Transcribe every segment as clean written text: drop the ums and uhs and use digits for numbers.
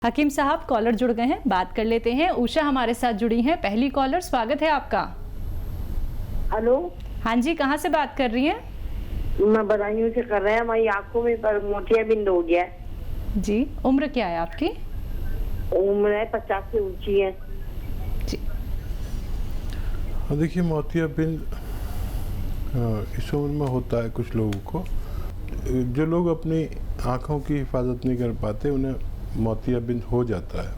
हकीम साहब कॉलर जुड़ गए हैं, बात कर लेते हैं। उषा हमारे साथ जुड़ी हैं, पहली कॉलर। स्वागत है आपका। हेलो। हाँ जी, कहाँ से बात कर रही हैं? मैं बदायूं से कर रहे हैं। हमारी आंखों में पर मोतियाबिंद हो गया है। जी, उम्र क्या है आपकी? उम्र है 50 से ऊंची है जी। देखिए, मोतियाबिंद इस उम्र में होता है कुछ लोगों को। जो लोग अपनी आँखों की हिफाजत नहीं कर पाते उन्हें मोतियाबिंद हो जाता है,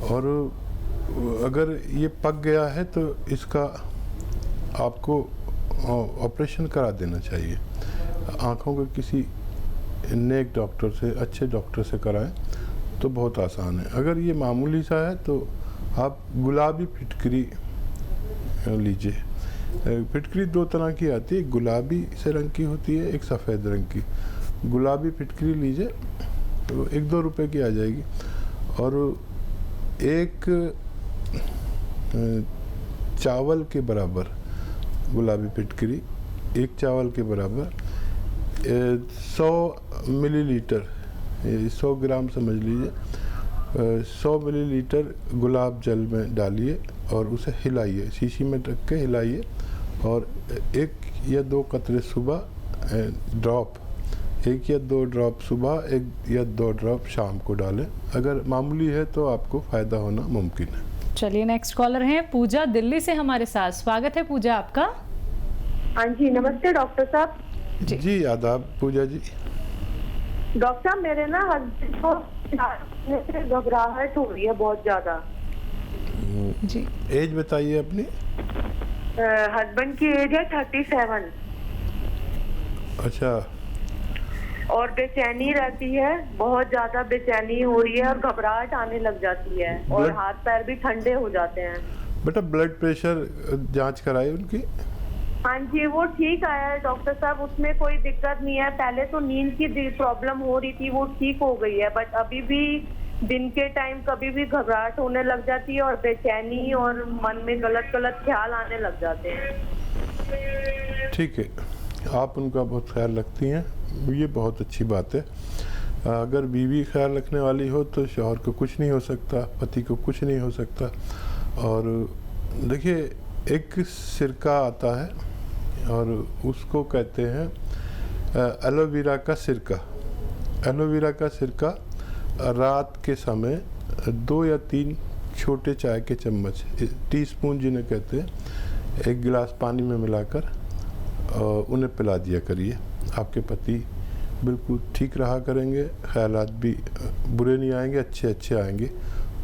और अगर ये पक गया है तो इसका आपको ऑपरेशन करा देना चाहिए। आँखों के किसी नेक डॉक्टर से, अच्छे डॉक्टर से कराएं तो बहुत आसान है। अगर ये मामूली सा है तो आप गुलाबी फिटकरी लीजिए। फिटकरी दो तरह की आती है, गुलाबी से रंग की होती है, एक सफ़ेद रंग की। गुलाबी फिटकरी लीजिए तो 1-2 रुपए की आ जाएगी, और एक चावल के बराबर गुलाबी फिटकरी, एक चावल के बराबर 100 मिलीलीटर, 100 ग्राम समझ लीजिए, 100 मिलीलीटर गुलाब जल में डालिए और उसे हिलाइए, शीशी में रख के हिलाइए, और 1 या 2 कतरे सुबह ड्रॉप, 1 या 2 ड्रॉप सुबह, 1 या 2 ड्रॉप शाम को डालें। अगर मामूली है तो आपको फ़ायदा होना मुमकिन है। चलिए, नेक्स्ट कॉलर हैं पूजा दिल्ली से हमारे साथ। स्वागत है पूजा आपका। हाँ जी, नमस्ते डॉक्टर साहब। जी आदाब पूजा जी। डॉक्टर साहब, मेरे ना हस्बैंड को घबराहट हो रही है बहुत ज्यादा जी। एज बताइए अपनी। हस्बैंड की एज है 37। अच्छा। और बेचैनी रहती है, बहुत ज्यादा बेचैनी हो रही है और घबराहट आने लग जाती है, और हाथ पैर भी ठंडे हो जाते हैं। बेटा, ब्लड प्रेशर जांच कराई उनकी? हाँ जी, वो ठीक आया है डॉक्टर साहब, उसमें कोई दिक्कत नहीं है। पहले तो नींद की प्रॉब्लम हो रही थी, वो ठीक हो गई है, बट अभी भी दिन के टाइम कभी भी घबराहट होने लग जाती है और बेचैनी, और मन में गलत गलत ख्याल आने लग जाते हैं। ठीक है, आप उनका बहुत ख्याल रखती हैं, ये बहुत अच्छी बात है। अगर बीवी ख्याल रखने वाली हो तो शौहर को कुछ नहीं हो सकता, पति को कुछ नहीं हो सकता। और देखिए, एक सिरका आता है और उसको कहते हैं एलोवेरा का सिरका। एलोवेरा का सिरका रात के समय 2 या 3 छोटे चाय के चम्मच, टीस्पून जिन्हें कहते हैं, 1 गिलास पानी में मिलाकर उन्हें पिला दिया करिए। आपके पति बिल्कुल ठीक रहा करेंगे, ख्यालात भी बुरे नहीं आएंगे, अच्छे अच्छे आएंगे,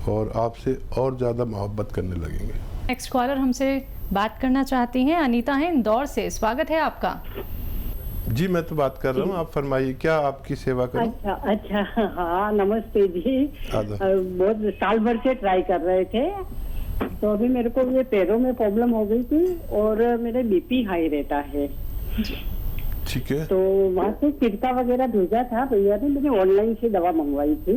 और आपसे और ज़्यादा मोहब्बत करने लगेंगे। नेक्स्ट कॉलर हमसे बात करना चाहती हैं, अनीता है इंदौर से। स्वागत है आपका। जी, मैं तो बात कर रहा हूँ, आप फरमाइए, क्या आपकी सेवा करूं? अच्छा, हाँ नमस्ते जी। बहुत साल भर से ट्राई कर रहे थे, तो अभी मेरे को ये पैरों में प्रॉब्लम हो गई थी और मेरे बीपी हाई रहता है। ठीक है। तो वहाँ से सिरका वगैरह भेजा था भैया ने, मैंने ऑनलाइन से दवा मंगवाई थी,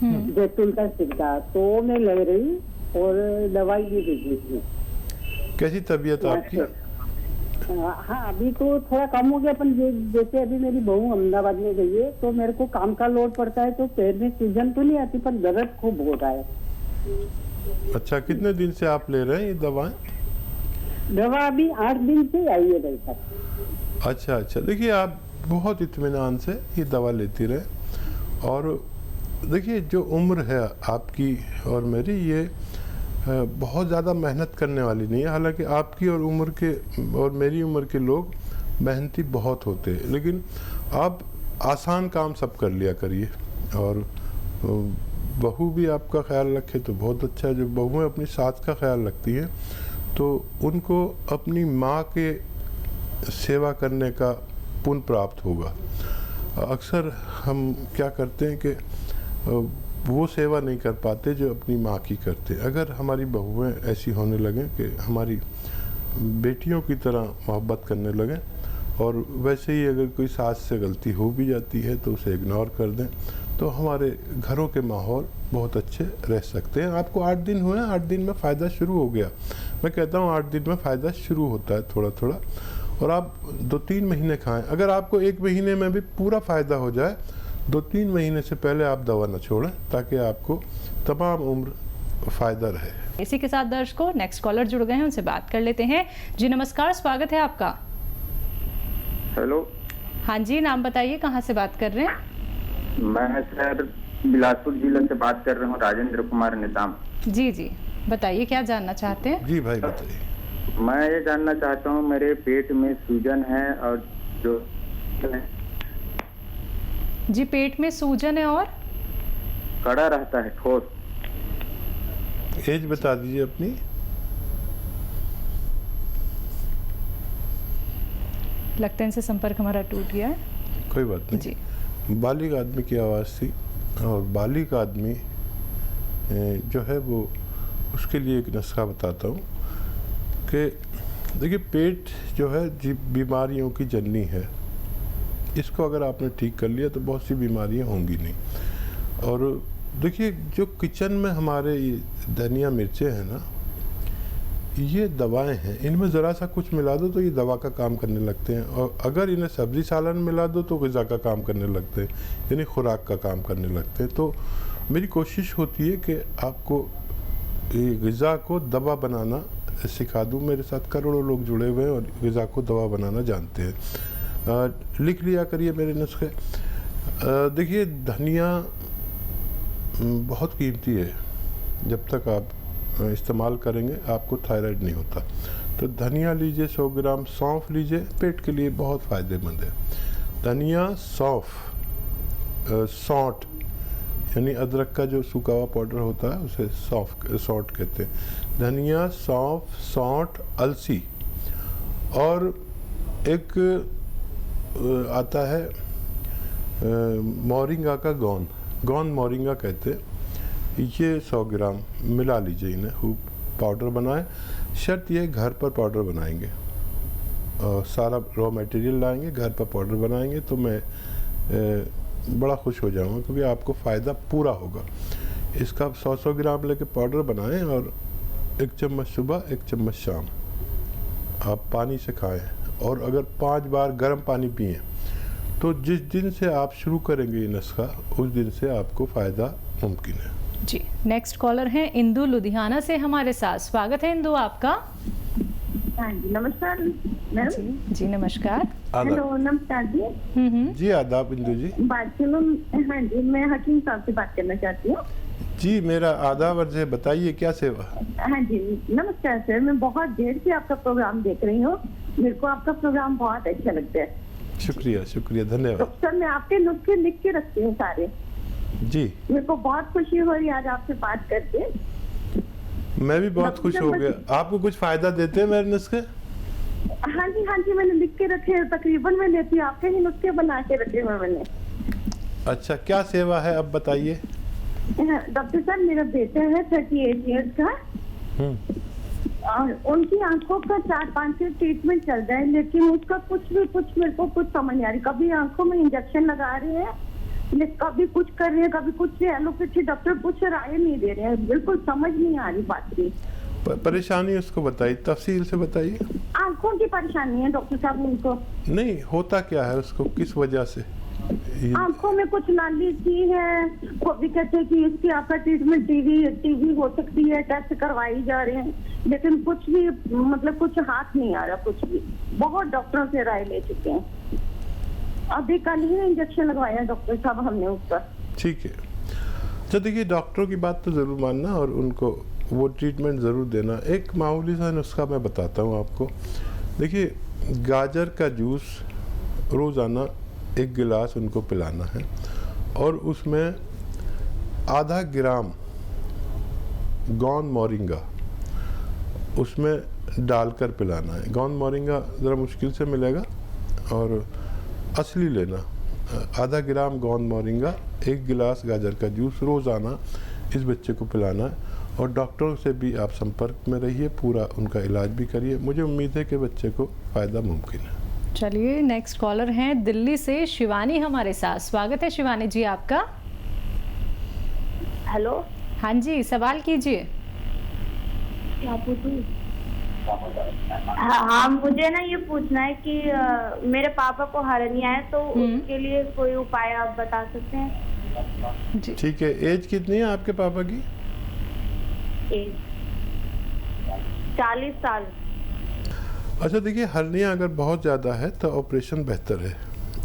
जैतून का सिरका, तो मैं ले रही और दवाई भी भेजी थी। कैसी तबीयत आपकी? हाँ, अभी तो थोड़ा कम हो गया, पर जैसे अभी मेरी बहू अहमदाबाद में गई है तो मेरे को काम का लोड पड़ता है, तो पैर में सूजन तो नहीं आती पर दर्द खूब होता है। अच्छा, कितने दिन से आप ले रहे हैं ये दवाएं? दवा अभी 8 दिन से आई है भाई साहब। अच्छा, देखिए, आप बहुत इत्मीनान से ये दवा लेती रहे। और देखिए, जो उम्र है आपकी और मेरी, ये बहुत ज़्यादा मेहनत करने वाली नहीं है। हालांकि आपकी और मेरी उम्र के लोग मेहनती बहुत होते हैं, लेकिन आप आसान काम सब कर लिया करिए। और बहू भी आपका ख्याल रखे तो बहुत अच्छा है। जो बहुएं अपनी सास का ख्याल रखती हैं तो उनको अपनी माँ के सेवा करने का पुण्य प्राप्त होगा। अक्सर हम क्या करते हैं कि वो सेवा नहीं कर पाते जो अपनी माँ की करते। अगर हमारी बहुएं ऐसी होने लगें कि हमारी बेटियों की तरह मोहब्बत करने लगें, और वैसे ही अगर कोई सास से गलती हो भी जाती है तो उसे इग्नोर कर दें, तो हमारे घरों के माहौल बहुत अच्छे रह सकते हैं। आपको 8 दिन हुए हैं, 8 दिन में फ़ायदा शुरू हो गया। मैं कहता हूँ 8 दिन में फ़ायदा शुरू होता है थोड़ा थोड़ा, और आप 2-3 महीने खाएं। अगर आपको 1 महीने में भी पूरा फ़ायदा हो जाए 2-3 महीने से पहले आप दवा न छोड़ें, ताकि आपको तमाम उम्र फ़ायदा रहे। इसी के साथ दर्शकों, नेक्स्ट कॉलर जुड़ गए हैं, उनसे बात कर लेते हैं। जी नमस्कार, स्वागत है आपका। हेलो। हाँ जी, नाम बताइए, कहाँ से बात कर रहे हैं? मैं सर बिलासपुर जिले से बात कर रहा हूँ, राजेंद्र कुमार निजाम। जी जी, बताइए क्या जानना चाहते हैं? जी भाई बताइए। मैं ये जानना चाहता हूँ, मेरे पेट में सूजन है और जो जी, पेट में सूजन है और कड़ा रहता है, ठोस। एज बता दीजिए अपनी। लगता है इनसे संपर्क हमारा टूट गया है। कोई बात नहीं जी। बालिग आदमी की आवाज़ थी, और बालिग आदमी जो है वो, उसके लिए एक नुस्खा बताता हूँ कि देखिए, पेट जो है जी बीमारियों की जननी है। इसको अगर आपने ठीक कर लिया तो बहुत सी बीमारियाँ होंगी नहीं। और देखिए, जो किचन में हमारे ये धनिया मिर्चें हैं ना, ये दवाएं हैं। इनमें ज़रा सा कुछ मिला दो तो ये दवा का काम करने लगते हैं, और अगर इन्हें सब्ज़ी सालन मिला दो तो ग़िज़ा का काम करने लगते हैं, यानी खुराक का काम करने लगते हैं। तो मेरी कोशिश होती है कि आपको ये ग़िज़ा को दवा बनाना सिखा दूँ। मेरे साथ करोड़ों लोग जुड़े हुए हैं और ग़िज़ा को दवा बनाना जानते हैं। लिख लिया करिए मेरे नुस्खे। देखिए, धनिया बहुत कीमती है। जब तक आप इस्तेमाल करेंगे आपको थायराइड नहीं होता। तो धनिया लीजिए 100 ग्राम, सौंफ लीजिए, पेट के लिए बहुत फ़ायदेमंद है। धनिया, सौंफ, सौंठ यानी अदरक का जो सूखा हुआ पाउडर होता है उसे सौंठ कहते हैं। धनिया, सौंफ, सौंठ, अलसी, और एक आता है मोरिंगा का गौन मोरिंगा कहते हैं। ये 100 ग्राम मिला लीजिए, इन्हें खूब पाउडर बनाएं। शर्त ये घर पर पाउडर बनाएंगे, और सारा रॉ मटेरियल लाएंगे, घर पर पाउडर बनाएंगे, तो मैं बड़ा खुश हो जाऊंगा, क्योंकि आपको फ़ायदा पूरा होगा। इसका 100 ग्राम लेके पाउडर बनाएं, और 1 चम्मच सुबह, 1 चम्मच शाम आप पानी से खाएं। और अगर 5 बार गर्म पानी पिएं, तो जिस दिन से आप शुरू करेंगे ये नुस्खा, उस दिन से आपको फ़ायदा मुमकिन है। जी, नेक्स्ट कॉलर हैं इंदु लुधियाना से हमारे साथ। स्वागत है इंदु आपका। हाँ जी, नमस्कार मैम। जी नमस्कार। हेलो, नमस्कार जी। जी आदाब इंदु जी। बात सुनो। हाँ जी, मैं हकीम साहब से बात करना चाहती हूँ। जी, मेरा आदाब अर्ज है, बताइए क्या सेवा। हाँ जी, नमस्कार सर। मैं बहुत देर से आपका प्रोग्राम देख रही हूँ, मेरे को आपका प्रोग्राम बहुत अच्छा लगता है। शुक्रिया शुक्रिया, धन्यवाद। तो सर, मैं आपके नुस्खे लिख के रखती हूँ सारे। जी, मेरे को बहुत खुशी हो रही है आज आपसे बात करके। मैं भी बहुत खुश हो गया। आपको कुछ फायदा देते हैं मेरे नुस्खे? हाँ जी, मैंने लिख के रखे हैं। तकरीबन मैं लेती हूँ, आपके ही नुस्खे बना के रखे हुए मैंने। अच्छा, क्या सेवा है अब बताइए। डॉक्टर साहब, मेरा बेटा है 38 ईयर्स का, और उनकी आंखों का 4-5 से ट्रीटमेंट चल रहा है, लेकिन उसका कुछ मेरे को कुछ समझ नहीं आ रही। कभी आंखों में इंजेक्शन लगा रहे हैं, कभी कुछ कर रहे हैं, कभी कुछ। एलोपैथी डॉक्टर कुछ राय नहीं दे रहे हैं, बिल्कुल समझ नहीं आ रही बात की। परेशानी उसको बताइए, तफसील से बताइए। आंखों की परेशानी है डॉक्टर साहब उनको। नहीं, होता क्या है उसको, किस वजह से? आंखों में कुछ नाली सी है, वो भी कहते हैं कि इसकी आपका ट्रीटमेंट टीवी हो सकती है, टेस्ट करवाई जा रहे हैं, लेकिन कुछ भी मतलब कुछ हाथ नहीं आ रहा, कुछ भी। बहुत डॉक्टरों से राय ले चुके हैं, अभी कल ही इंजेक्शन लगवाया डॉक्टर साहब हमने उसका। ठीक है, तो देखिए, डॉक्टरों की बात तो ज़रूर मानना और उनको वो ट्रीटमेंट ज़रूर देना। एक मामूली सा नुस्खा मैं बताता हूँ आपको। देखिए, गाजर का जूस रोज़ाना 1 गिलास उनको पिलाना है, और उसमें आधा ग्राम गौन मोरिंगा उसमें डालकर पिलाना है। गौन मोरिंगा ज़रा मुश्किल से मिलेगा, और असली लेना। आधा ग्राम गौन मोरिंगा, 1 गिलास गाजर का जूस रोज़ाना इस बच्चे को पिलाना है। और डॉक्टरों से भी आप संपर्क में रहिए, पूरा उनका इलाज भी करिए। मुझे उम्मीद है कि बच्चे को फ़ायदा मुमकिन है। चलिए, नेक्स्ट कॉलर हैं दिल्ली से शिवानी हमारे साथ। स्वागत है शिवानी जी आपका। हेलो। हाँ जी, सवाल कीजिए। क्या पूछूं? हाँ, मुझे ना ये पूछना है कि मेरे पापा को हर्निया है, तो उसके लिए कोई उपाय आप बता सकते हैं? ठीक है, एज कितनी है आपके पापा की? 40 साल। अच्छा देखिए, हर्निया अगर बहुत ज़्यादा है तो ऑपरेशन बेहतर है,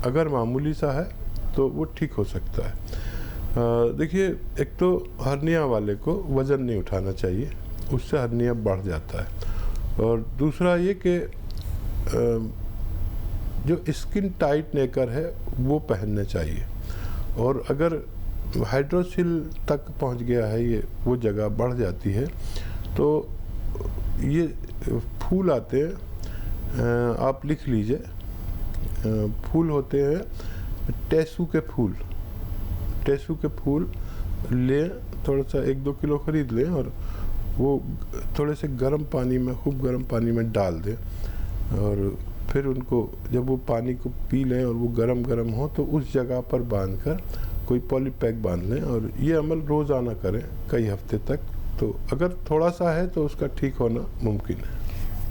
अगर मामूली सा है तो वो ठीक हो सकता है। देखिए, एक तो हर्निया वाले को वज़न नहीं उठाना चाहिए, उससे हर्निया बढ़ जाता है। और दूसरा ये कि जो स्किन टाइट नेकर है वो पहनने चाहिए। और अगर हाइड्रोसिल तक पहुंच गया है, ये वो जगह बढ़ जाती है, तो ये फूल आते हैं, आप लिख लीजिए, फूल होते हैं टेसू के फूल। टेसू के फूल लें, थोड़ा सा 1-2 किलो खरीद लें और वो थोड़े से गर्म पानी में, खूब गर्म पानी में डाल दें, और फिर उनको जब वो पानी को पी लें और वो गरम गरम हो तो उस जगह पर बांधकर कोई पॉलीपैक बांध लें, और ये अमल रोज़ाना करें कई हफ्ते तक। तो अगर थोड़ा सा है तो उसका ठीक होना मुमकिन है।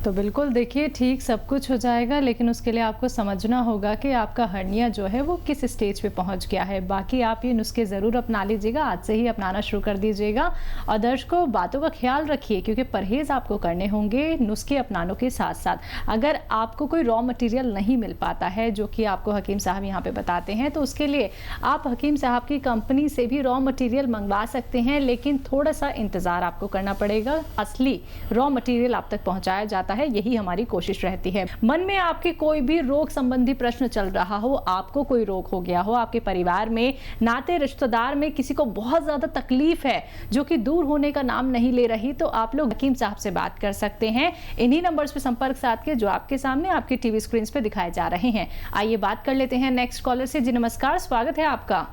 तो बिल्कुल देखिए, ठीक सब कुछ हो जाएगा, लेकिन उसके लिए आपको समझना होगा कि आपका हर्निया जो है वो किस स्टेज पे पहुंच गया है। बाकी आप ये नुस्खे ज़रूर अपना लीजिएगा, आज से ही अपनाना शुरू कर दीजिएगा। और दर्शकों, बातों का ख्याल रखिए, क्योंकि परहेज़ आपको करने होंगे नुस्खे अपनानों के साथ साथ। अगर आपको कोई रॉ मटीरियल नहीं मिल पाता है, जो कि आपको हकीम साहब यहाँ पर बताते हैं, तो उसके लिए आप हकीम साहब की कंपनी से भी रॉ मटीरियल मंगवा सकते हैं, लेकिन थोड़ा सा इंतज़ार आपको करना पड़ेगा। असली रॉ मटीरियल आप तक पहुँचाया जाता है, यही हमारी कोशिश रहती है। मन में आपके कोई भी रोग संबंधी प्रश्न चल रहा हो, आपको कोई रोग हो गया हो, आपके परिवार में, नाते रिश्तेदार में किसी को बहुत ज्यादा तकलीफ है जो कि दूर होने का नाम नहीं ले रही, तो आप लोग हकीम साहब से बात कर सकते हैं इन्हीं नंबर्स पे संपर्क साध के, जो आपके सामने आपकी टीवी स्क्रीन पे दिखाए जा रहे हैं। आइए बात कर लेते हैं नेक्स्ट कॉलर से। जी नमस्कार, स्वागत है आपका।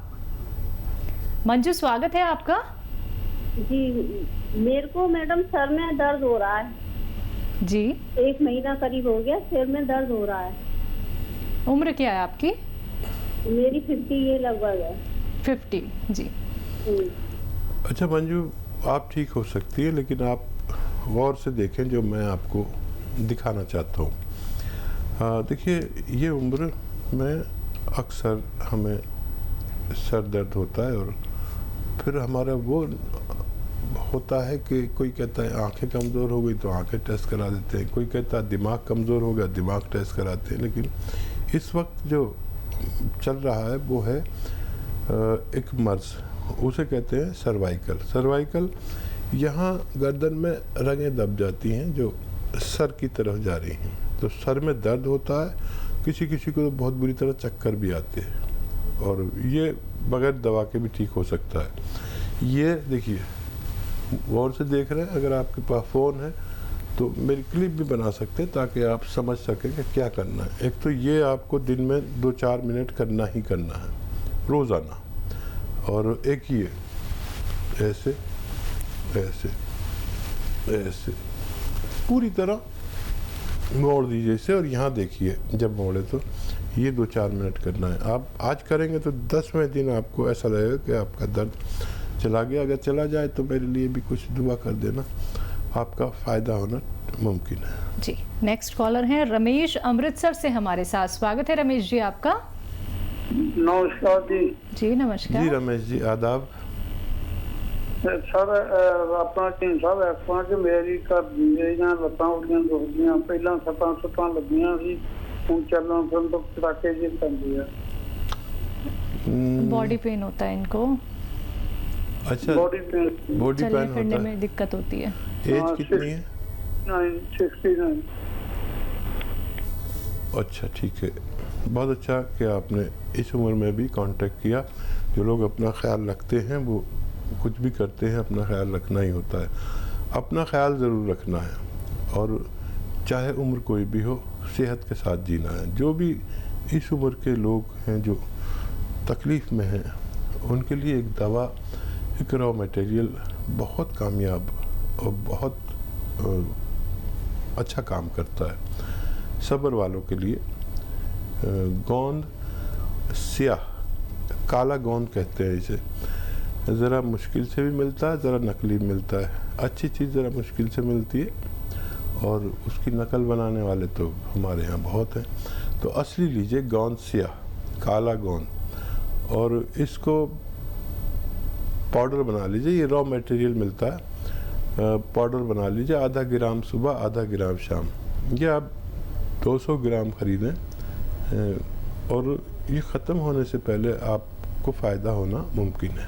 मंजू, स्वागत है आपका। जी, मेरे को मैडम सर में दर्द हो रहा है जी। 1 महीना करीब हो गया, सिर में दर्द हो रहा है। उम्र क्या है आपकी? मेरी 50 ये लगभग है। 50 जी। अच्छा मंजू, आप ठीक हो सकती है, लेकिन आप गौर से देखें जो मैं आपको दिखाना चाहता हूँ। देखिए, ये उम्र में अक्सर हमें सर दर्द होता है, और फिर हमारा वो होता है कि कोई कहता है आंखें कमज़ोर हो गई तो आंखें टेस्ट करा देते हैं, कोई कहता है दिमाग कमज़ोर हो गया, दिमाग टेस्ट कराते हैं। लेकिन इस वक्त जो चल रहा है वो है एक मर्ज़, उसे कहते हैं सर्वाइकल। सर्वाइकल, यहाँ गर्दन में रगें दब जाती हैं जो सर की तरफ जा रही हैं, तो सर में दर्द होता है। किसी किसी को तो बहुत बुरी तरह चक्कर भी आते हैं, और ये बगैर दवा के भी ठीक हो सकता है। ये देखिए, गौर से देख रहे हैं, अगर आपके पास फ़ोन है तो मेरी क्लिप भी बना सकते हैं ताकि आप समझ सकें कि क्या करना है। एक तो ये आपको दिन में 2-4 मिनट करना ही करना है रोज़ाना, और एक ये ऐसे ऐसे ऐसे पूरी तरह मोड़ दीजिए इसे, और यहाँ देखिए जब मोड़े तो ये 2-4 मिनट करना है। आप आज करेंगे तो 10वें दिन आपको ऐसा लगेगा कि आपका दर्द चला गया। अगर चला जाए तो मेरे लिए भी कुछ दुआ कर देना, आपका फ़ायदा होना मुमकिन है। जी, नेक्स्ट कॉलर हैं रमेश अमृतसर से हमारे साथ। स्वागत है रमेश जी आपका। नमस्कार जी। जी नमस्कार जी रमेश जी, आदाब। सर अपना टीम साहब ऐसा कि मेरी मेरियां लत्तां उड़ियां दुखदियां, पहला सट्टां लगियां सी, हुण चलन फिरन तो कड़ाके जी पैंदी है। बॉडी पेन होता है इनको। अच्छा, बॉडी पेन होता में दिक्कत होती है। एज कितनी है? 69। अच्छा ठीक है, बहुत अच्छा कि आपने इस उम्र में भी कांटेक्ट किया। जो लोग अपना ख्याल रखते हैं वो कुछ भी करते हैं, अपना ख्याल रखना ही होता है। अपना ख्याल ज़रूर रखना है, और चाहे उम्र कोई भी हो, सेहत के साथ जीना है। जो भी इस उम्र के लोग हैं जो तकलीफ़ में हैं, उनके लिए एक दवा, एक रॉ मटेरियल बहुत कामयाब और बहुत अच्छा काम करता है। सब्र वालों के लिए गोंद स्याह, काला गोंद कहते हैं इसे, ज़रा मुश्किल से भी मिलता है, ज़रा नकली मिलता है। अच्छी चीज़ ज़रा मुश्किल से मिलती है, और उसकी नकल बनाने वाले तो हमारे यहाँ बहुत हैं। तो असली लीजिए गोंद सिया, काला गोंद, और इसको पाउडर बना लीजिए। ये रॉ मटेरियल मिलता है, पाउडर बना लीजिए, आधा ग्राम सुबह आधा ग्राम शाम। ये आप 200 ग्राम खरीदें और ये ख़त्म होने से पहले आपको फ़ायदा होना मुमकिन है।